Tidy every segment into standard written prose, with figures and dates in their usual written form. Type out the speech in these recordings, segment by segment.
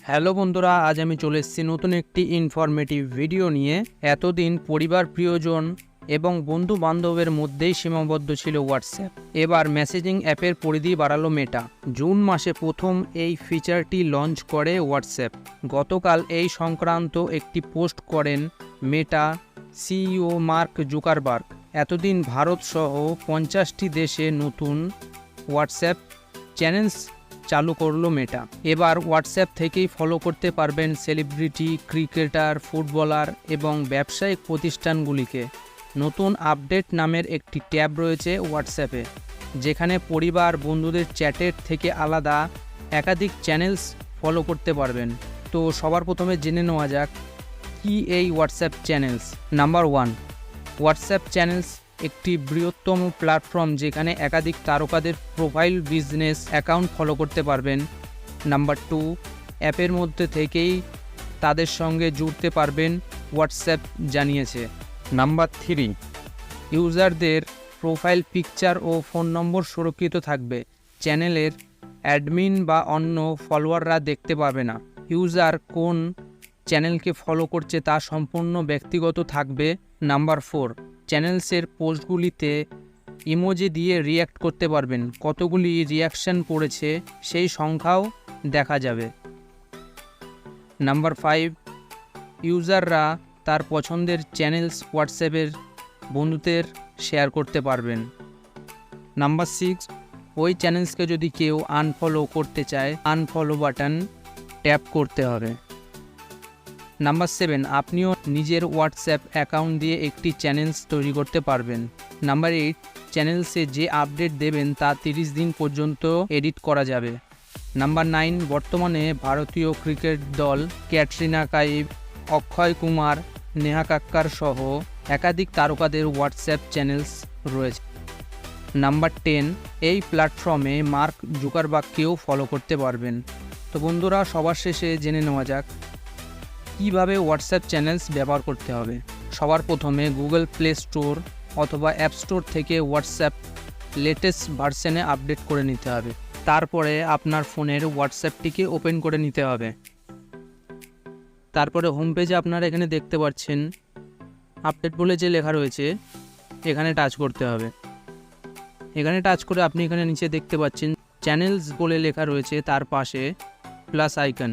Hello বন্ধুরা, আজ আমি চলে এসেছি নতুন একটি ইনফরমেটিভ ভিডিও নিয়ে। এতদিন পরিবার, প্রিয়জন এবং বন্ধু বান্ধবের মধ্যেই সীমাবদ্ধ ছিল হোয়াটসঅ্যাপ। এবার মেসেজিং অ্যাপের পরিধি বাড়ালো মেটা। জুন মাসে প্রথম এই ফিচারটি লঞ্চ করে হোয়াটসঅ্যাপ। গতকাল এই সংক্রান্ত একটি পোস্ট করেন মেটা সিইও মার্ক জুকারবার্গ। এতদিন ভারত সহ 50টি দেশে নতুন হোয়াটসঅ্যাপ চ্যানেলস চালু করলো মেটা। এবার হোয়াটসঅ্যাপ থেকেই ফলো করতে পারবেন সেলিব্রিটি, ক্রিকেটার, ফুটবলার এবং ব্যবসায়িক প্রতিষ্ঠানগুলিকে। নতুন আপডেট নামের একটি ট্যাব রয়েছে হোয়াটসঅ্যাপে, যেখানে পরিবার, বন্ধুদের চ্যাটের থেকে আলাদা একাধিক চ্যানেলস ফলো করতে পারবেন। তো সবার প্রথমে জেনে নেওয়া যাক কি এই WhatsApp channels. Number 1, WhatsApp channels একটি বৃহত্তম প্ল্যাটফর্ম যেখানে একাধিক তারকাদের প্রোফাইল, বিজনেস অ্যাকাউন্ট ফলো করতে পারবেন। নাম্বার 2, অ্যাপের মধ্যে থেকেই তাদের সঙ্গে জুড়তে পারবেন, হোয়াটসঅ্যাপ জানিয়েছে। নাম্বার 3, ইউজারদের প্রোফাইল পিকচার ও ফোন নম্বর সুরক্ষিত থাকবে। চ্যানেলের অ্যাডমিন বা অন্য ফলোয়াররা দেখতে পাবে না ইউজার কোন চ্যানেলকে ফলো করছে, তা সম্পূর্ণ ব্যক্তিগত থাকবে। নাম্বার 4, চ্যানেলসের পোস্টগুলিতে ইমোজি দিয়ে রিয়্যাক্ট করতে পারবেন। কতগুলি রিয়াকশান পড়েছে সেই সংখ্যাও দেখা যাবে। নাম্বার 5, ইউজাররা তার পছন্দের চ্যানেলস হোয়াটসঅ্যাপের বন্ধুদের শেয়ার করতে পারবেন। নাম্বার 6, ওই চ্যানেলসকে যদি কেউ আনফলো করতে চায়, আনফলো বাটন ট্যাপ করতে হবে। নাম্বার 7, আপনিও নিজের হোয়াটসঅ্যাপ অ্যাকাউন্ট দিয়ে একটি চ্যানেলস তৈরি করতে পারবেন। নাম্বার 8, চ্যানেলসে যে আপডেট দেবেন তা 30 দিন পর্যন্ত এডিট করা যাবে। নাম্বার 9, বর্তমানে ভারতীয় ক্রিকেট দল ক্যাটরিনা কাইফ, অক্ষয় কুমার, নেহা কাক্কার সহ একাধিক তারকাদের হোয়াটসঅ্যাপ চ্যানেলস রয়েছে। নাম্বার 10, এই প্ল্যাটফর্মে মার্ক জুকারবার্গকেও ফলো করতে পারবেন। তো বন্ধুরা, সবার শেষে জেনে নেওয়া যাক কীভাবে হোয়াটসঅ্যাপ চ্যানেলস ব্যবহার করতে হবে। সবার প্রথমে গুগল প্লে স্টোর অথবা অ্যাপ স্টোর থেকে হোয়াটসঅ্যাপ লেটেস্ট ভার্সনে আপডেট করে নিতে হবে। তারপরে আপনার ফোনের হোয়াটসঅ্যাপটিকে ওপেন করে নিতে হবে। তারপরে হোম পেজে আপনারা এখানে দেখতে পাচ্ছেন আপডেট বলে যে লেখা রয়েছে, এখানে টাচ করতে হবে। এখানে টাচ করে আপনি এখানে নিচে দেখতে পাচ্ছেন চ্যানেলস বলে লেখা রয়েছে, তার পাশে প্লাস আইকন,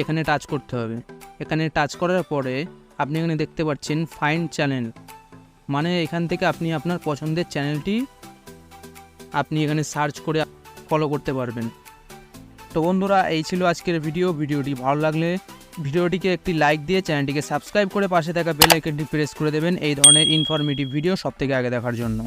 এখানে টাচ করতে হবে। এখানে টাচ করার পরে আপনি এখানে দেখতে পাচ্ছেন ফাইন্ড চ্যানেল, মানে এখান থেকে আপনি আপনার পছন্দের চ্যানেলটি আপনি এখানে সার্চ করে ফলো করতে পারবেন। তো বন্ধুরা, এই ছিল আজকের ভিডিওটি ভালো লাগলে ভিডিওটিকে একটি লাইক দিয়ে চ্যানেলটিকে সাবস্ক্রাইব করে পাশে থাকা বেল আইকনটি প্রেস করে দেবেন এই ধরনের ইনফরমেটিভ ভিডিও সবথেকে আগে দেখার জন্য।